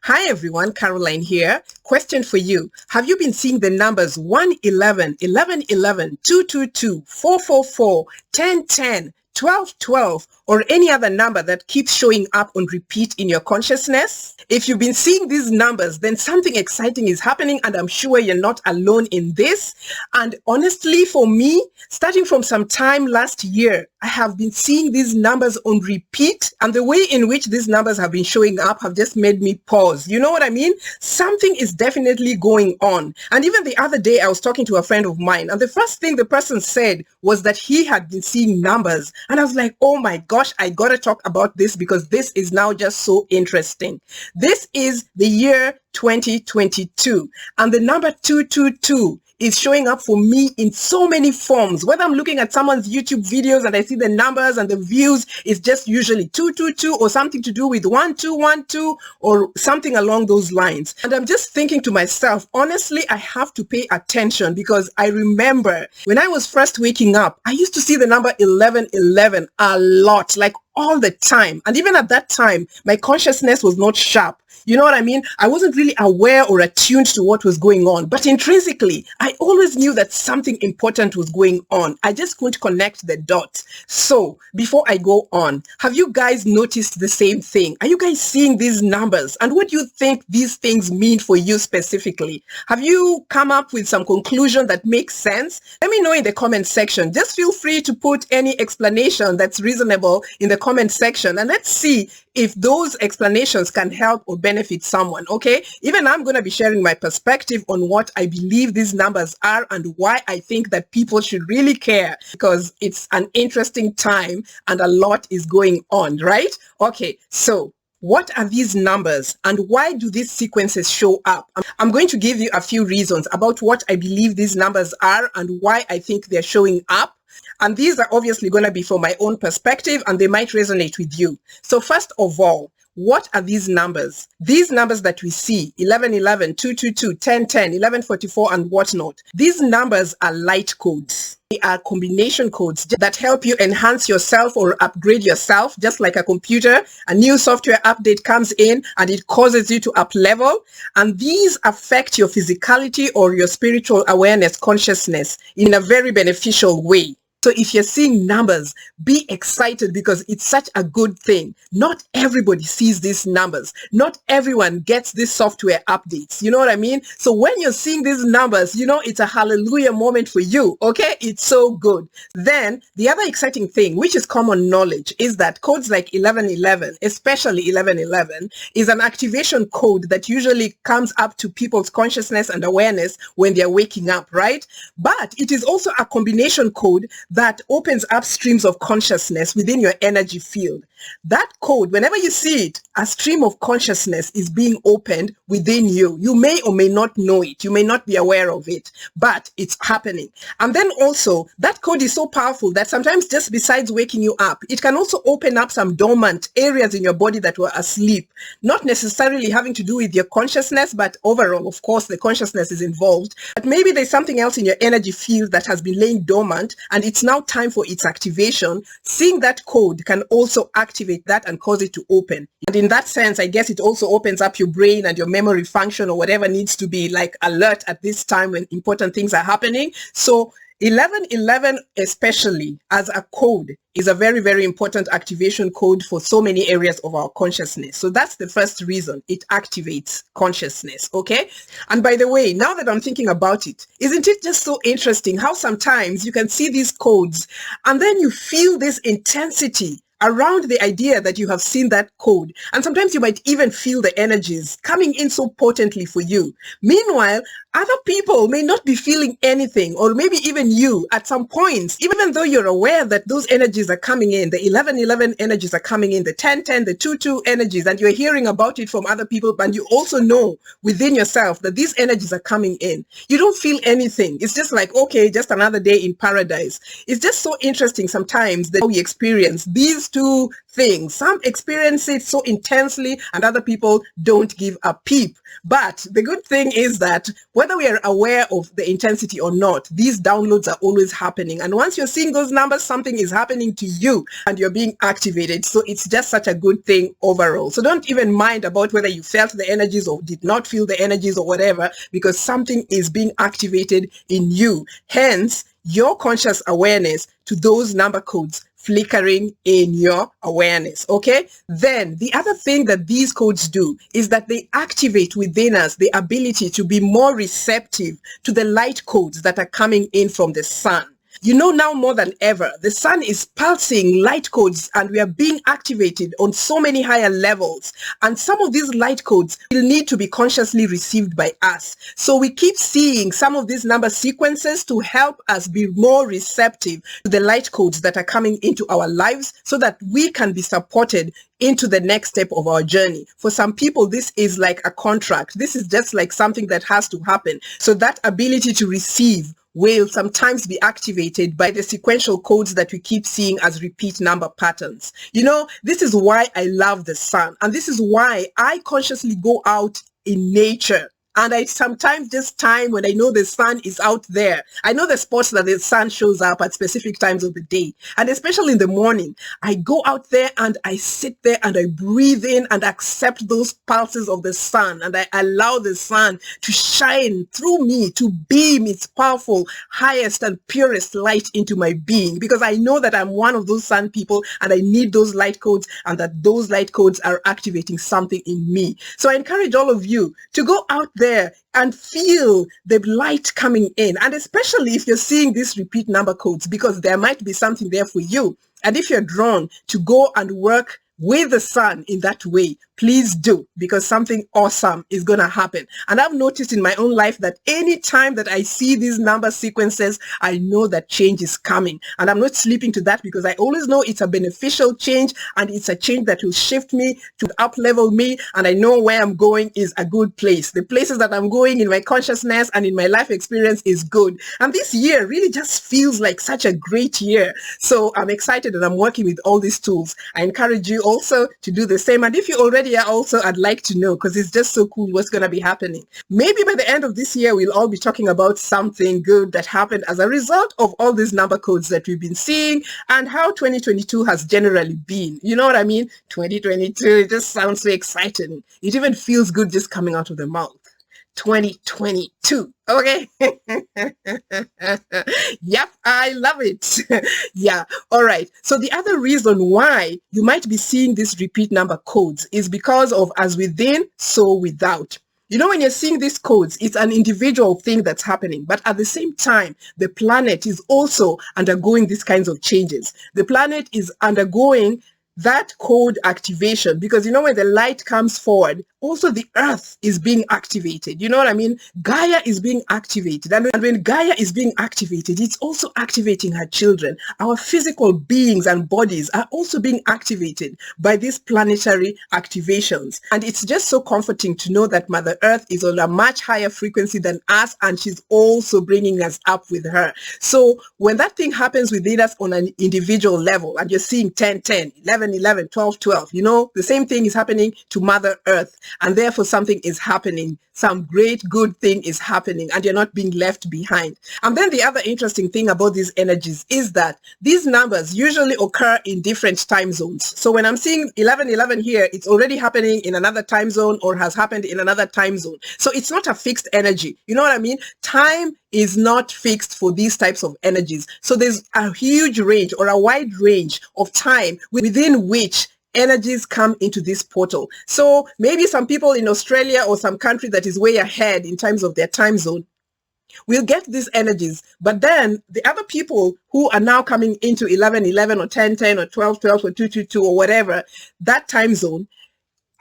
Hi everyone, Caroline here. Question for you. Have you been seeing the numbers 111, 1111, 222, 444, 1010, 1212, or any other number that keeps showing up on repeat in your consciousness? If you've been seeing these numbers, then something exciting is happening, and I'm sure you're not alone in this. And honestly, for me, starting from some time last year, I have been seeing these numbers on repeat, and the way in which these numbers have been showing up have just made me pause. You know what I mean? Something is definitely going on. And even the other day, I was talking to a friend of mine, and the first thing the person said was that he had been seeing numbers. And I was like, oh my gosh, I gotta talk about this because this is now just so interesting. This is the year 2022, and the number 222 is showing up for me in so many forms. Whether I'm looking at someone's YouTube videos and I see the numbers and the views, it's just usually 222 or something to do with 1212 or something along those lines. And I'm just thinking to myself, honestly, I have to pay attention because I remember when I was first waking up, I used to see the number 1111 a lot, like all the time. And even at that time, my consciousness was not sharp. You know what I mean? I wasn't really aware or attuned to what was going on. But intrinsically, I always knew that something important was going on. I just couldn't connect the dots. So before I go on, have you guys noticed the same thing? Are you guys seeing these numbers? And what do you think these things mean for you specifically? Have you come up with some conclusion that makes sense? Let me know in the comment section. Just feel free to put any explanation that's reasonable in the comment section, and let's see if those explanations can help or benefit someone, okay? Even I'm going to be sharing my perspective on what I believe these numbers are and why I think that people should really care, because it's an interesting time and a lot is going on, right? Okay, so what are these numbers and why do these sequences show up? I'm going to give you a few reasons about what I believe these numbers are and why I think they're showing up. And these are obviously going to be from my own perspective and they might resonate with you. So first of all, what are these numbers? These numbers that we see, 1111, 222, 1010, 1144 and whatnot, these numbers are light codes. They are combination codes that help you enhance yourself or upgrade yourself. Just like a computer, a new software update comes in and it causes you to up level. And these affect your physicality or your spiritual awareness, consciousness in a very beneficial way. So if you're seeing numbers, be excited because it's such a good thing. Not everybody sees these numbers. Not everyone gets these software updates. You know what I mean? So when you're seeing these numbers, you know, it's a hallelujah moment for you. Okay? It's so good. Then the other exciting thing, which is common knowledge, is that codes like 1111, especially 1111, is an activation code that usually comes up to people's consciousness and awareness when they're waking up, right? But it is also a combination code that opens up streams of consciousness within your energy field. That code, whenever you see it, a stream of consciousness is being opened within you. You may or may not know it. You may not be aware of it, but it's happening. And then also, that code is so powerful that sometimes just besides waking you up, it can also open up some dormant areas in your body that were asleep, not necessarily having to do with your consciousness, but overall, of course, the consciousness is involved. But maybe there's something else in your energy field that has been laying dormant, and it's now time for its activation. Seeing that code can also activate that and cause it to open. And in that sense, I guess it also opens up your brain and your memory function or whatever needs to be like alert at this time when important things are happening. So 1111, especially as a code, is a very, very important activation code for so many areas of our consciousness. So that's the first reason. It activates consciousness, okay? And by the way, now that I'm thinking about it, isn't it just so interesting how sometimes you can see these codes and then you feel this intensity around the idea that you have seen that code. And sometimes you might even feel the energies coming in so potently for you. Meanwhile, other people may not be feeling anything, or maybe even you at some points, even though you're aware that those energies are coming in, the 1111 energies are coming in, the 1010, the 22 energies, and you're hearing about it from other people, but you also know within yourself that these energies are coming in. You don't feel anything. It's just like, okay, just another day in paradise. It's just so interesting sometimes that we experience these two thing. Some experience it so intensely and other people don't give a peep. But the good thing is that whether we are aware of the intensity or not, these downloads are always happening. And once you're seeing those numbers, something is happening to you and you're being activated. So it's just such a good thing overall. So don't even mind about whether you felt the energies or did not feel the energies or whatever, because something is being activated in you. Hence, your conscious awareness to those number codes flickering in your awareness. Okay. Then the other thing that these codes do is that they activate within us the ability to be more receptive to the light codes that are coming in from the sun. You know, now more than ever, the sun is pulsing light codes and we are being activated on so many higher levels. And some of these light codes will need to be consciously received by us. So we keep seeing some of these number sequences to help us be more receptive to the light codes that are coming into our lives so that we can be supported into the next step of our journey. For some people, this is like a contract. This is just like something that has to happen. So that ability to receive will sometimes be activated by the sequential codes that we keep seeing as repeat number patterns. You know, this is why I love the sun. And this is why I consciously go out in nature. And I sometimes just time when I know the sun is out there. I know the spots that the sun shows up at specific times of the day. And especially in the morning, I go out there and I sit there and I breathe in and accept those pulses of the sun. And I allow the sun to shine through me, to beam its powerful, highest and purest light into my being. Because I know that I'm one of those sun people and I need those light codes and that those light codes are activating something in me. So I encourage all of you to go out there and feel the light coming in, and especially if you're seeing these repeat number codes, because there might be something there for you. And if you're drawn to go and work with the sun in that way, please do, because something awesome is going to happen. And I've noticed in my own life that any time that I see these number sequences, I know that change is coming. And I'm not sleeping to that because I always know it's a beneficial change and it's a change that will shift me, to up level me. And I know where I'm going is a good place. The places that I'm going in my consciousness and in my life experience is good. And this year really just feels like such a great year. So I'm excited and I'm working with all these tools. I encourage you also to do the same. And if you already are also, I'd like to know, because it's just so cool what's going to be happening. Maybe by the end of this year, we'll all be talking about something good that happened as a result of all these number codes that we've been seeing and how 2022 has generally been. You know what I mean? 2022, it just sounds so exciting. It even feels good just coming out of the mouth. 2022. Okay. Yep, I love it. Yeah. All right. So the other reason why you might be seeing these repeat number codes is because of as within, so without. You know, when you're seeing these codes, it's an individual thing that's happening. But at the same time, the planet is also undergoing these kinds of changes. The planet is undergoing that code activation, because you know when the light comes forward, also the earth is being activated. You know what I mean? Gaia is being activated, and when Gaia is being activated, it's also activating her children. Our physical beings and bodies are also being activated by these planetary activations, and it's just so comforting to know that Mother Earth is on a much higher frequency than us, and she's also bringing us up with her. So when that thing happens within us on an individual level, and you're seeing 10 10 11 11 12 12, you know, the same thing is happening to Mother Earth, and therefore something is happening. Some great good thing is happening, and you're not being left behind. And then the other interesting thing about these energies is that these numbers usually occur in different time zones. So when I'm seeing 1111 here, it's already happening in another time zone or has happened in another time zone. So it's not a fixed energy. You know what I mean? Time is not fixed for these types of energies. So there's a huge range or a wide range of time within which energies come into this portal. So maybe some people in Australia or some country that is way ahead in terms of their time zone will get these energies. But then the other people who are now coming into 1111 or 1010 or 1212 or 222 or whatever, that time zone,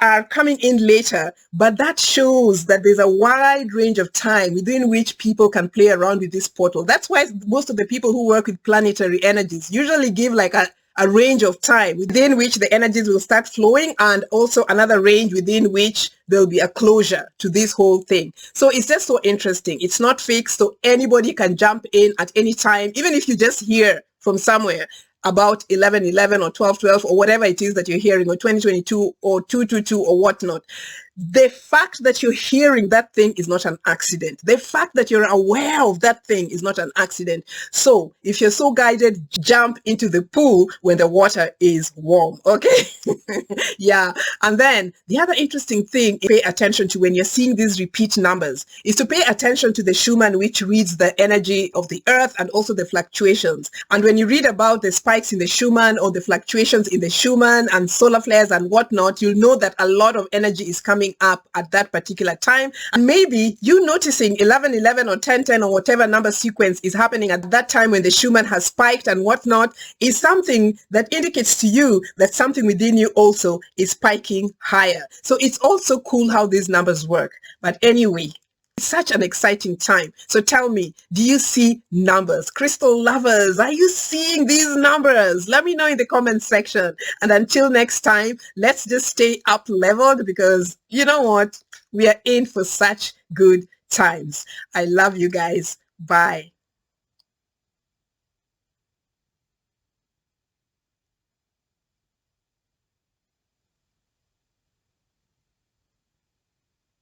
are coming in later, but that shows that there's a wide range of time within which people can play around with this portal. That's why most of the people who work with planetary energies usually give like a range of time within which the energies will start flowing, and also another range within which there'll be a closure to this whole thing. So it's just so interesting. It's not fixed, so anybody can jump in at any time, even if you just hear from somewhere. about 1111 or 1212 or whatever it is that you're hearing, or 2022 or 222 or whatnot. The fact that you're hearing that thing is not an accident. The fact that you're aware of that thing is not an accident. So if you're so guided, jump into the pool when the water is warm. Okay. Yeah. And then the other interesting thing to pay attention to when you're seeing these repeat numbers is to pay attention to the Schumann, which reads the energy of the earth and also the fluctuations. And when you read about the spikes in the Schumann or the fluctuations in the Schumann and solar flares and whatnot, you'll know that a lot of energy is coming up at that particular time. And maybe you noticing 1111 or 1010 or whatever number sequence is happening at that time when the Schumann has spiked and whatnot is something that indicates to you that something within you also is spiking higher. So it's also cool how these numbers work. But anyway, it's such an exciting time. So tell me, do you see numbers? Crystal lovers, are you seeing these numbers? Let me know in the comment section. And until next time, let's just stay up leveled, because you know what? We are in for such good times. I love you guys. Bye.